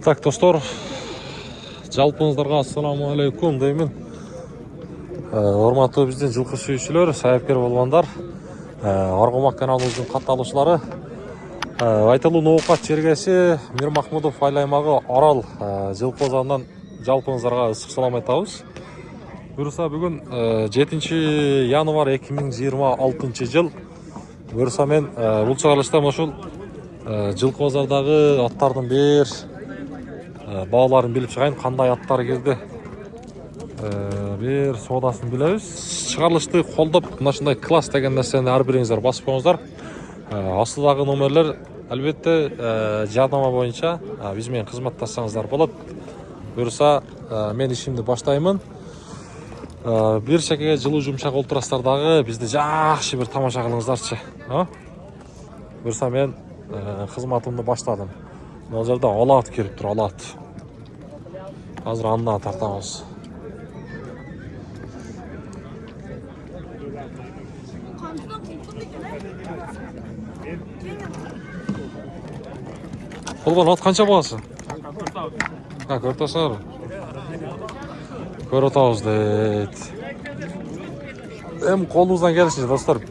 Так, достор, жалпыңыздарга ассаламу алейкум деймин. Урматтуу биздин жылкы сүйүүчүлөр, сайапкер болгондар, Аргымак каналыбыздын катталуучулары, Айтылуу Ноокат чергеси, Мир Махмудов айлаймагы Орал жылкы базарынан жалпыңыздарга ысык салам айтабыз. Буюрса бүгүн 7 январь 2026 жыл. Буюрса мен бул чыгарылышта ошол жылкы базардагы аттардын бир бааларын билип чыгайын, кандай аттар кирди, бир соодасын билебиз. Чыгарылышты колдоп, мына ушундай класс деген нерсени ар бириңиздер басып коюңуздар. Астыдагы номерлер албетте жардама боюнча биз менен кызматташсаңыздар болот. Буюрса мен ишимди баштаймын. Бир шекеге жылуу жумшак олтурасыздар дагы бизди жакшы бир тамаша кылыңыздарчы. Буюрса мен кызматымды баштадым. Мына жерде алат кирип тур, алат. Азыр анда тартабыз. Колбан от канча багасы? Көрүп атасыңарбы? Көрүп атабыз дейт. Эми колубуздан келишинче достор,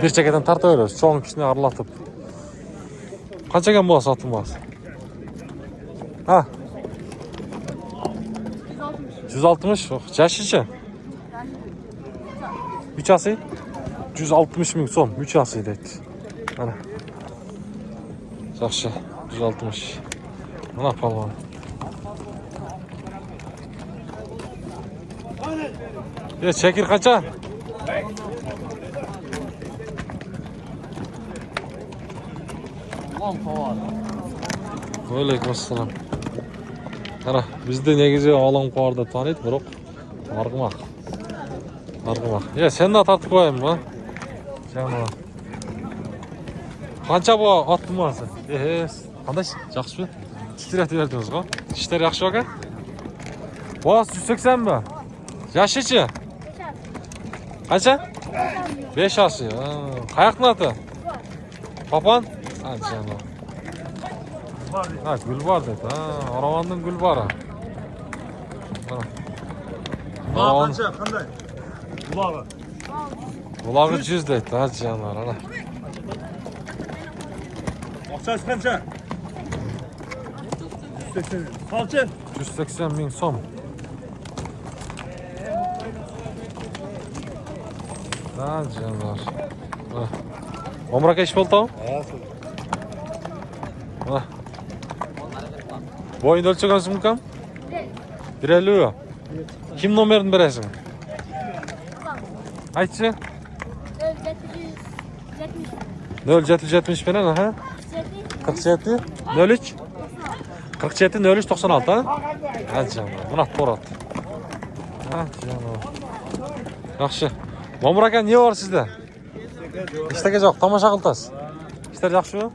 бир чекеден тарта беребиз, чоң кичине аралатып. Канча экен багасы, аттын багасы? 160. Жашычы? 3 асы? 160 миң сом, 3 асы дейт. Ана. Жакшы, 160. Мына палван. Чекир канча? Алейкум ассалам. Ана, бизди негизи Алам Кавар деп тааныйт, бирок Аргымак. Сен да тартып коеюн ба? Жана. Канча бу аттын багасы? Кандай? Жакшыбы? Титиретип бердиңиз го. Иштер жакшы бекен? Багасы 180 бе? Жашычы? Канча? 5 асы. Каяктын аты? Папан? Жана. Гүлбар дейт. Аравандын Гүлбары. Канча, кандай? Булагы. Булагы 100 дейт. Жанар, ана. Акчасы канча? 180. Салчы? 180 миң сом. Жанар. Омрака иш болтабы? Boyun ölçekensің мүмкін? 1.50. Kim номерін бересің? Айтшы? 0770 бенен, 47 03 47 03 96. Мына торат. Жақшы. Момрака не бар сізде? Іштеге жоқ, тамаша қылтасыз. İşler жақшы бі?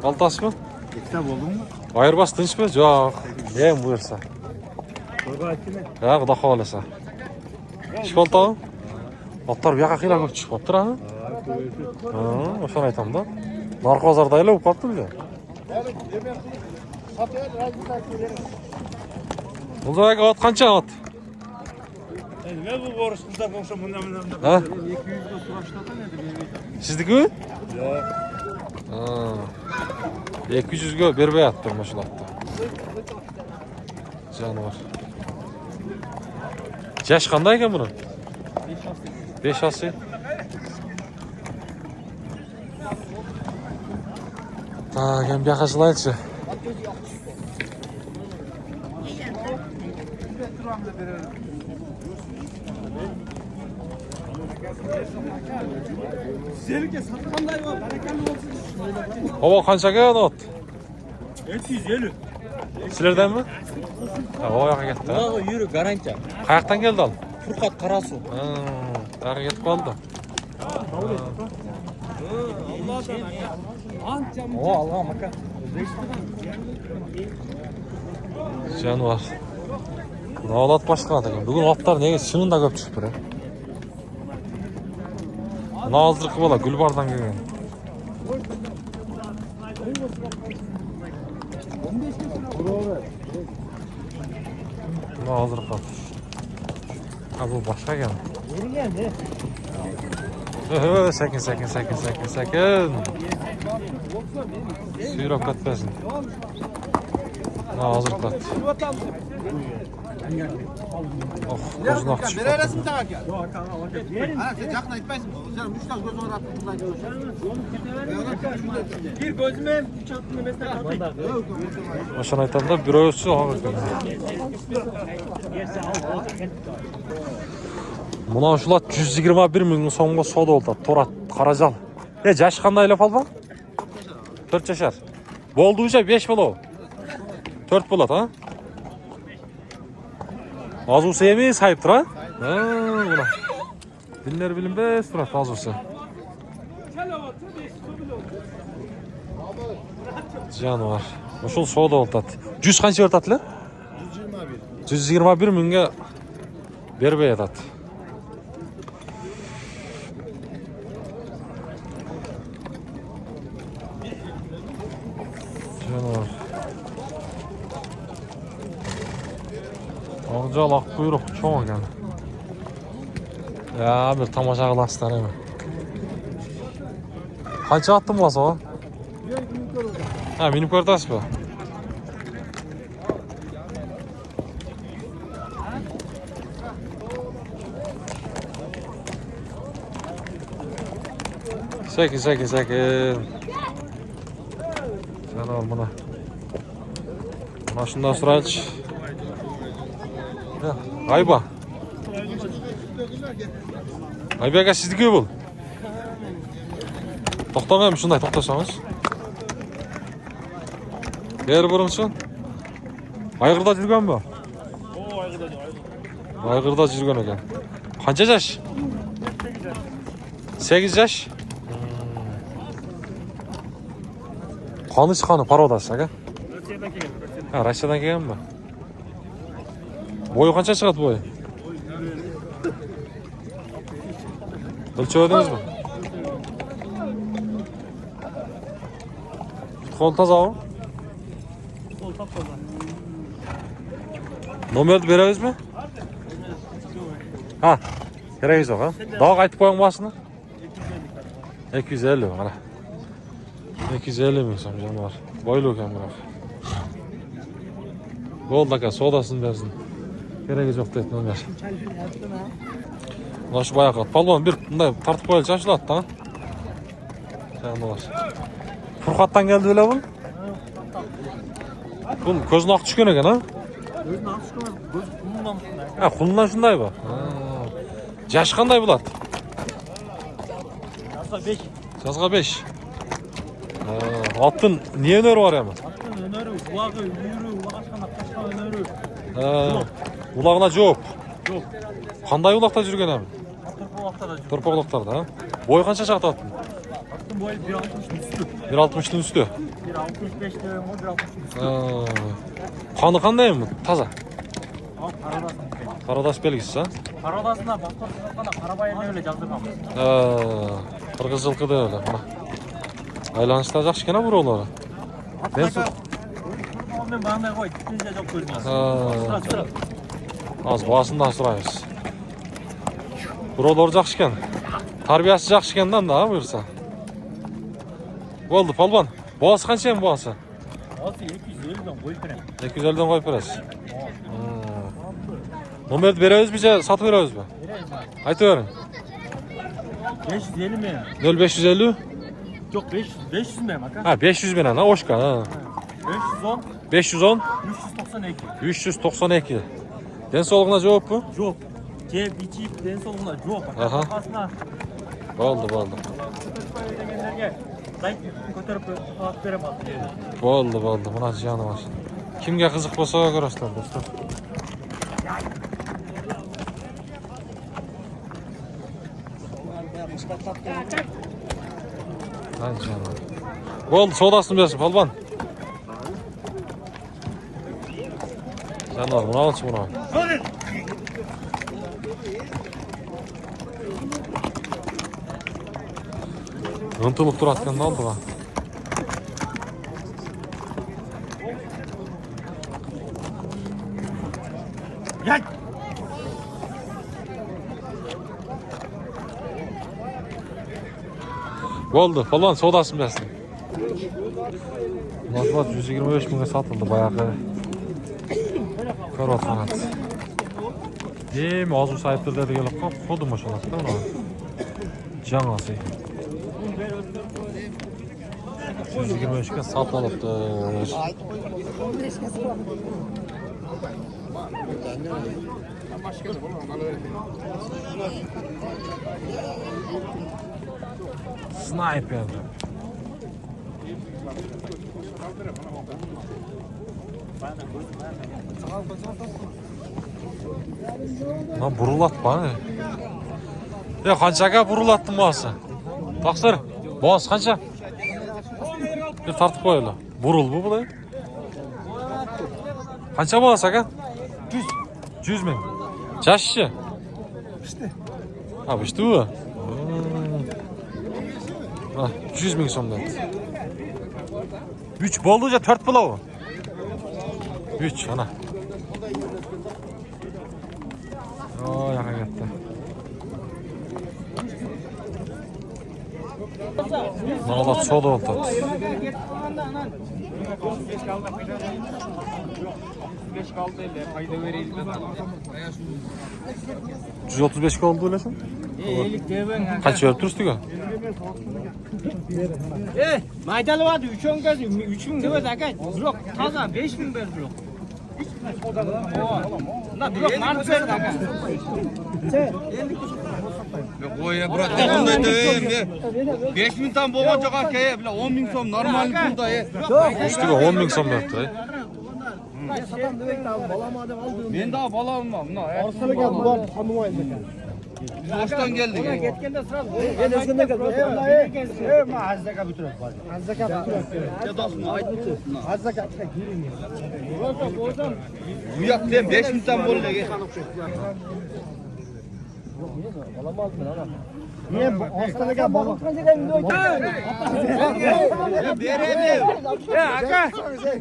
Қалтасы бі? Ekte buldun mu? Айырбас тыныш бі? Жоқ. Ең бұйырса. Torba etti mi? Құда қаласа. Іш болды ау? Аттар бияқа қила көп түшіп қаптыр, аны? Осыны айтам да. Нарқы базарда айлы болып қапты біле. Бұл жайға от қанша от? Ne bu borç kızlar konuşa bundan. 200'de suraştatan edi. Sizdiki mi? Yok. 200'gö berbey attı maşallah. Canavar. Yaş qanday ekan bunun? 5 ası. Gel bir yaklaşılaylıkçı. Güzellikle satkanday var. Bereketli olsun. Baba kança ekan ot? 250. Sizlerden mi? O yaka gitti. Bulağı yürü garanti. Kayaktan geldi al. Furkat Karasu. Yaka gitip kaldı. O Allah'a bakar. Жануар. Мына алат башка ат экен. Бүгүн аттар неге чынында көп чыгып тур. Мына азыркы бала Гүлбардан келген. Buna hazır kal. Ha bu başka gel. Sekin. Suyurak katmasın. Buna hazır kat. Oh, gözün ak çıktı. Neresi sana gel? Ana sen yakın etmezsin. Sen müştak gözünü rahatlıkla görüyorsun. Bir gözüme üç hakkını mesela atayım. Başına aytanda bir oyusu ağa ekan. Muna ушулат 121 миң сомго соода болуп атат. Торат, каражал. Жаш кандай эле балбан? 4 жашар. Болду уже 5 болобу? 4 болот, а? Азусы эмес айыптыр, а? Мына. Билинер билинбес турат азусы. Жаныбар. Ошол соода болуп атат. 100 канча берип атат эле? 121 миңге бербей атат. Жаныбар. Акжал ак куйрук чоң экен. Бир тамаша кыласыздар эми. Канча аттым болсо? Ha, minip көрүп атасызбы? Sekin. Жаныбар мына. Мына шундан сурайлычы. Айба. Айба ака сиздики бул? Токтогон ушундай токтосоңуз. Бери бурунчу. Айгырда жүргөнбү? Айгырда жүргөн экен. Канча жаш? 8 жаш. Каны чыкканы пародасы, ака? Россиядан келгенби? Бою канча чыгат бою? Өлчөбөдүңүзбү? Кол тазабы? Номерди беребизби? Ha, kereği yok ha. Daha kayıt koyan basını? 250 bana. 250 mi sanırım var. Boylu okan bırak. Gol dakika sodasını versin. Kereği yok dedi nomer. Ulaş bayağı kat. Palvan bir bunday tartıp koyalım çarşılattı ha. Sen ulaş. Furkat'tan geldi öyle bu. Bu gözün ak çıkıyor eken ha. Gözün ak çıkıyor. Göz kulundan şunday. Ha kulundan şunday bu. Yaş qanday bulat? Yazga 5. Yazga 5. Attın niye öneri var yani? Attın öneri, ulağı, yürü, ulağaşkana kaçma öneri. Ulağına job. Yok. Qanday ulaqta жүрген abi? Tırpalakta da жүрген. Tırpaqlaqlarda ha. Boy qancha chaqta attın? Attın boyu 1.60'ın üstü. 1.60'ın üstü. 1.65 diyorum o 1.60'ın üstü. Qanı qanday mı? Taza. Al karadasın. Karadas belgisi ha. Karadasına baktar tutaqana Karabayır'da öyle jazdırmamız. Qırgız жылқыда öyle. Aylanışlar жақсы екен buraları. Ben bağımda koy, tütünce çok görmüyorsun. Sıra. Az basından sұрайбыз. Buralar жақсы екен. Tarbiyasi жақсы екендан да buyursa. Болды, palban. Boğası қанша екен boğası? Boğası 250'den koyup verem. 250'den koyup veresiz. Nomerdi beremiz bize satып beremiz mi? Vereyim ben. Aytı verin. 550 mi? 0550? Yok 500 mi bak ha? Ha 500 binen ha oşka ha. 510 510 392. 392. Densoğluğuna cevap mı? Yok. Cep içip den sonunda yok. Aha. Kafasına Oldu. ödegenlerge zayıf götürüp at verem at. Oldu. Buna canı var. Kimge kızık bolsa görürsüler dostlar. Hadi canım. Oldu sodasını versin palban. Sen var bunu alsın bunu. Intılık dur atken aldı ha. Gel. Bo'ldi, falon sodasini bersin. Nazvat 125 mingga satıldı bayağı. Ko'rib qoladi. Hozir saytlarda kelib qolib, xodim o'shaladi da uni. Jangasi. 125 ga satılibdi. Sniper. Lan burulat bana. Ya qanchaga burulattın boğazı? Taqsir, boğaz qancha? Bir tartib qo'yaylar. Burul bu bulay. Qancha boğaz aka? 100 ming. Chashi. İşte. Ha, işte bu. Ha, 100 ming so'mdan. 3 bo'ldi, 4 bo'ladi. 3 ana. O, yaqa ketdi. Navbat soda oldu. 135 oldu öyle sen? Kaç verip duruştu ki? Maydalı vardı 3 10 gaz 3 bin demez aka. Blok taza 5 bin ver blok. Na blok mart verdi aka. Oya bırak da bunday da 5000 tam bo'lgan aka, 10 ming so'm normal pulda. Üstüge 10 ming so'm berdi. Men daha bola olmam. Orsalık yapma. Tanımayız ekan. Boştan geldik. Ketganda sıralım. Ben eskende geldim. Ma hazzaka bitirib qoldi. Hazzaka bitirib. Ya dostum aytdı. Hazzaka Bu yaptım 5000 tam bo'ldi. niye orsalığa balık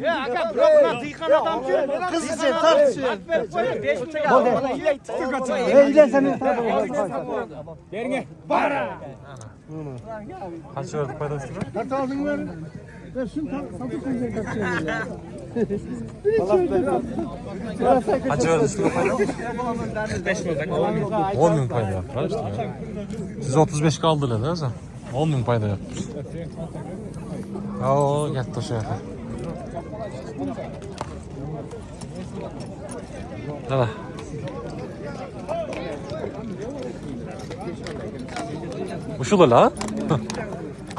Ya aka blok na tıkan adam ki. kız için tartışıyor. 5 bin Eyle seni Derine. Para. Kaç verdi payda üstüge? Kart aldın mı? Ben şunu satın koyacağım kartçıya. Kaç verdi üstüge payda? 10 ming payda yaptı. İşte ya. Siz 35 kaldı dedi ha sen. 10 ming payda yapmış. Oo, gitti o şey. Hadi. Uşul la?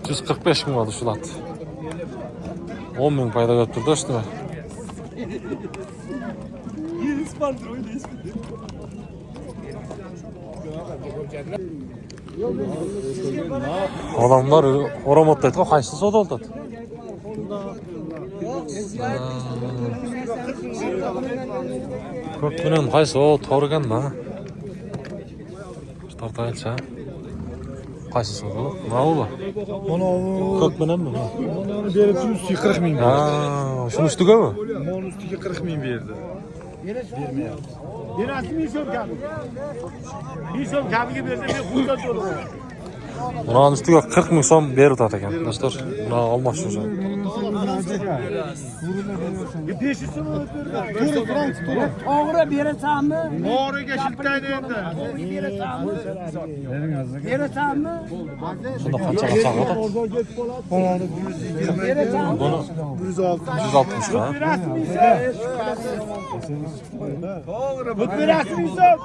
145 ming oldu uşulat. 10 ming payda götürdü üstüme. Adamlar oramotda aytgan qaysi soda oldi? Ko'p bilan qaysi o to'g'riganmi? Tartaycha. Qaysi soda? Nima bu? Mana Ko'p bilanmi? Bunu berib 140 ming. Ha, shuni ustugami? Mon ustiga 40 ming berdi. Berasmi so'm kabi. Bir so'm kabiga bersa men xuddan to'laman. Bunun ustiga 40 ming so'm berib turadi ekan. Do'stlar, buni olmoqchi o'sha. 500 so'm berdi. To'g'ri berasanmi? To'g'riga shiltaydi endi. Berasanmi? Shunda qancha qilsa oladi? Buni 160 ga. Bu berasmi so'm?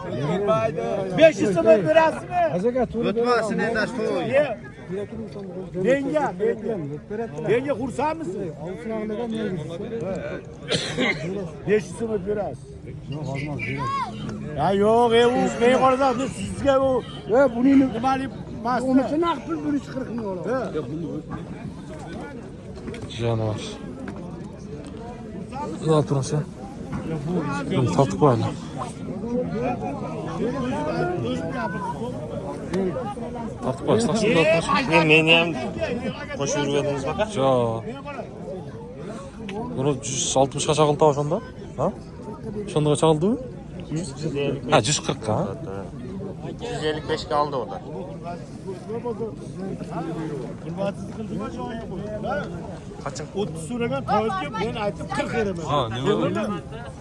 500 so'm berasmi? O'tmasin endi ashtoy. Menga xursandmisiz? 500 so'm berasiz. Ya yo'q, u men qarasam sizga u buning nimali emas. Unisi naqd pul 140 ming oladi. Canavar. Ne yapıyorsun sen? Bunu tatlı koyalım. Tatlı koy, taksın da atmasın. Meni ham qo'shib yurganimiz baqa. Ja. Bunu 160 kaça aldı o şunda? Ha? Şunda kaça aldı? Ha 140 ha. 155'e aldı o da. Kaçın? 30 so'ragan to'yga men aytdim 40 beraman. Ha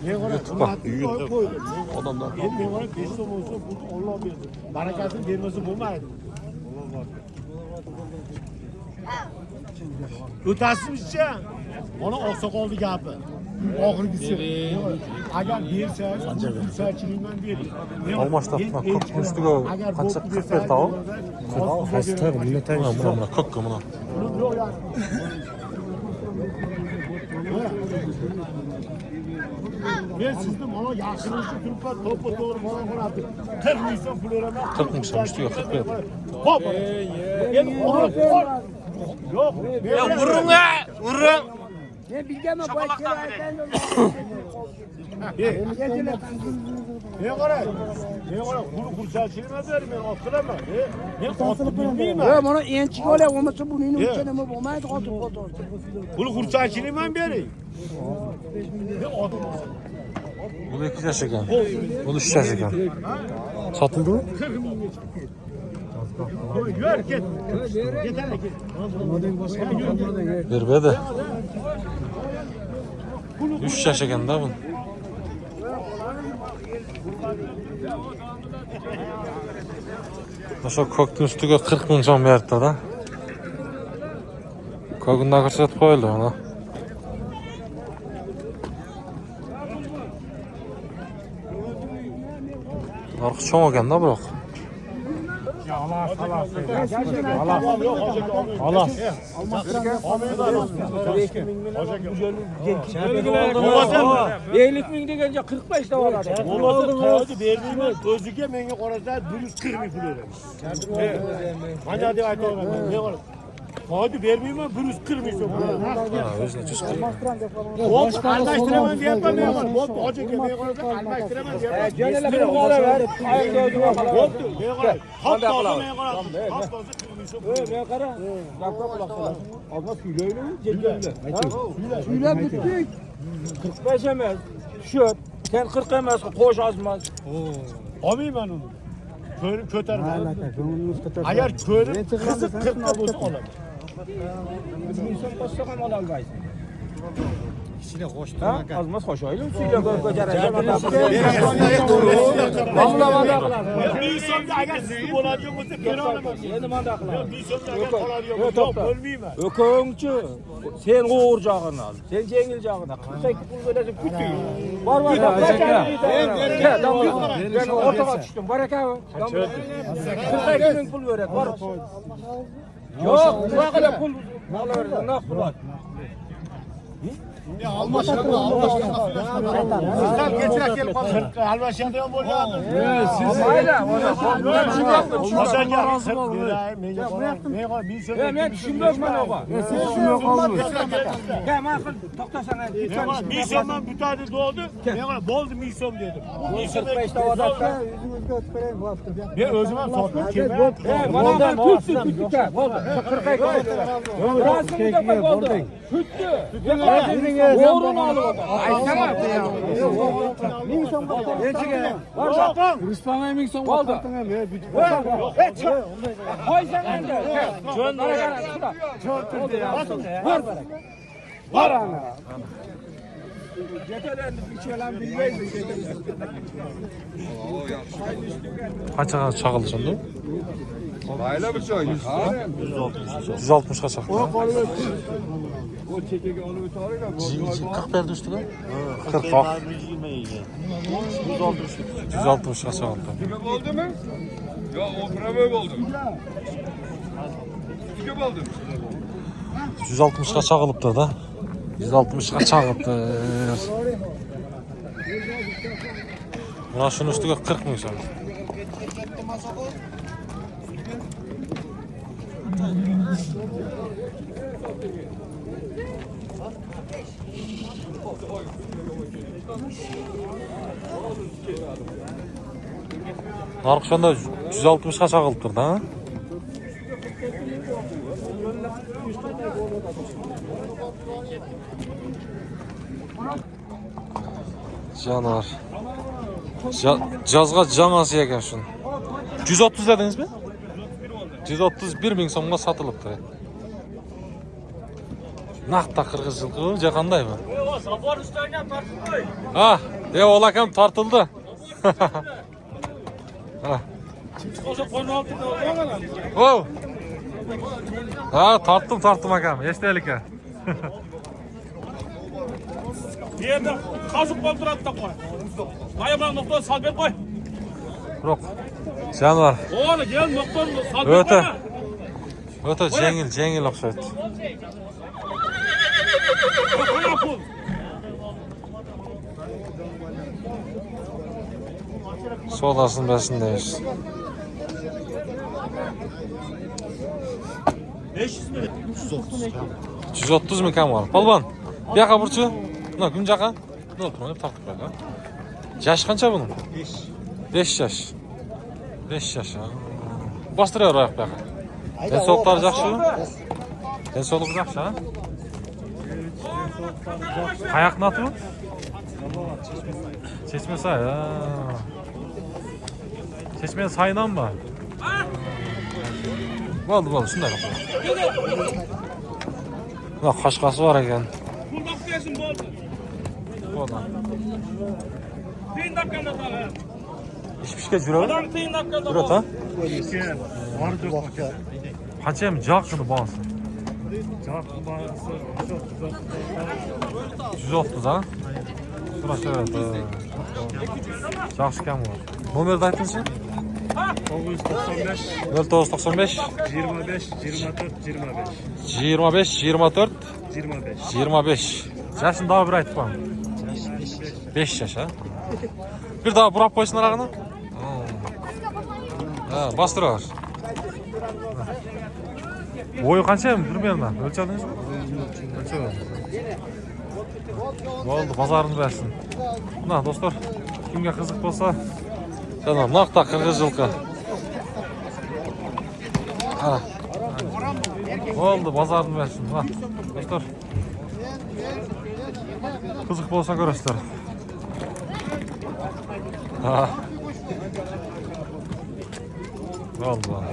ne var? Bak, Odamlar. Men mana 5 so'm bo'lsa bu Alloh berdi. Barakasini bermasa bo'lmaydi. O'tasizmi? Mana oqsoqolni gapi. Oxirgisi. Agar bersangiz, kursachilikman bering. Almashtirma 40 üstüge qancha 40 berdi o? Hasta millete Buna 40 buna. Yo'q yani. Men sizni mana yaxshilashni turibman, to'g'ri mana qarabdi. 40 ming so'm pul beraman. 40 ming so'm üstüge 40 berdi. Hop. Yo'q. Ya vurun ha! Vurun! Ben bilgemem bu ayetleri ayeten Ne kadar? Kuru kursaçılığına verim ben oturamam. Ne oturup bilmeyeyim ben. Ya bana ençik öyle olmasa bunun içine mi bulmayız otur. Kuru kursaçılığına verim. Ne oturup? Bu 2 yaş ekan. Bu 3 yaş ekan. Satıldı mı? Yürü git. Yeter git. Berbede. 3 yaş ekan da bu. Nasıl koktun üstüge 40 ming so'm berdi da. Kokunda ko'rsatib qo'yildi ona. Narxi cho'ng ekanda biroq. Beylik ming degence 45 de var. Olmadı verdiğimi özüge mengi qarasa 140 ming pul beraman. Mana deb aytaman. Ne var? Hadi vermeyeyim 140 ming so'm. Ha, o'zini 140. Hop, almashtiraman deyapman men var. Hop, hocaga men qarasa almashtiraman deyapman. Gönüle bir numara ver. Ayıp gözüme kadar. Hop, men qarasa. Hop, toza men qarasa. Hop, toza 40 ming so'm. Ben kara. Yapma kulaklara. Ama söyleyle mi? Söyle. Söyle bittik. 45 emez. Şöp. Sen 40 emez. Koş azmaz. Olmayman onu. Köylüm kötermez. Eğer köylüm kızı 40'ta bo'lsa olaman. İnsan koşsa ham ololmaysan. İçine koşturma. Azmaz koş oylum. Söyle göcereceğim. Bir so'mda agar sizni bo'ladigan bo'lsa bera olaman. Endi manda qilaman. Bir so'mda agar qoladigan bo'lsa bo'lmayman. Öküngçü, sen uğurcağını al, sen cengilcağını al. 42 pul verecek bütün. Var var. Ben ortağa düştüm. Baraka. 42 bin pul verek. Var. Yok, bu kadar pul. Vallahi verin. Ne pul var? Sizden geçerek gelip almashadan bo'lyapti. Men tushunmayman opa. Men to'xtasana. Bir so'mdan butadi bo'ldi. Men bo'ldi 1000 so'm dedim. 45 ta odatda Men o'zim ham sotdim. mana tuttu tuttu. Bo'ldi. 42. Rasmida bo'ldi. Tuttu. O'g'rini olib oldi. Aytama. 1000 so'm bo'ldi. Nechiga? Var. Rustamay 1000 so'm oldi. Qo'ysan endi. Var. Var ana. Yeterlendi bir şeyler bilmeyiz. Qanchaga chaqildi shunda? Bayla bir şey. 160 ga chaqildi. O çekege onu ötürü de 40 berdi üstüge? 40 bak. 160 ga chaqildi. Tüke oldu mu? Ya o problem oldu. Tüke oldu. 160 ga chaqilibdi da. 160 ga chaqibdi. Mana shuni ustiga 40 ming so'm. Narx shunda 160 ga chaqilibdi da. Canavar. Жазға жаңасы екен шын. 130 dediniz mi? 131 bin so'mga sotilibdi. Naqta qirg'iz yilqi je qanday bu? Sabor üstünden tartışmayın. Ha, ol akam tortildi. Ha. Koşa konu altında oluyor mu lan? Wow. Ha, tortdim akam. Esnaylik ha. Bir yerde kaşık kolturat da koy. Dayaman nokta salbet koy. Yo'q. Janvar. Oğlum gel noktanı salbet koy. O'ta jengil o'xshaydi. Koy pul. Sodasını bəsindeyiz. 500 mi? 130 mi kam var? Polvon, bu yoqqa burchi. Buna kun yoqqa. Buna o'tirib tortib qo'ydi. Yosh qancha buning? 5 yosh. 5 yosh. Bostiraveroq bu yoqqa. Densoqlar yaxshi. Densoqlik yaxshi, ha? Qayoq natu? Çeşme say, ha. Çeşme saydan mı? Oldu, şunday bak. Bak, kaşkası var eken. Pul bak diyorsun boldu. Oldu. Tiyin dakikada da. İşmiş ke jüre. Adam tiyin dakikada. Jüre ta? Var yok. Kaçayım cak şunu bağırsın. Cevap bağırsı. 130 ha? Burası evet. Cak şıkan var. Numara da aytın sen? 995 0995 25 24 25 25 24 25. 25. Yaşın daha bir aytıp var. 5 yaş ha. Bir daha burap koysunlar ağını. Ha, bastır var. Boyu kança mı? Bilmeyelim ben. Ölçediniz mi? Ölçelim. Oldu, pazarını versin. Buna dostlar, kimge kızık bolsa, canım, naqta qirg'iz yilqi. Ha. Oldu, pazarını versin. Ha, dostlar. Kızık bolsa görürsüzler. Ha. Oldu.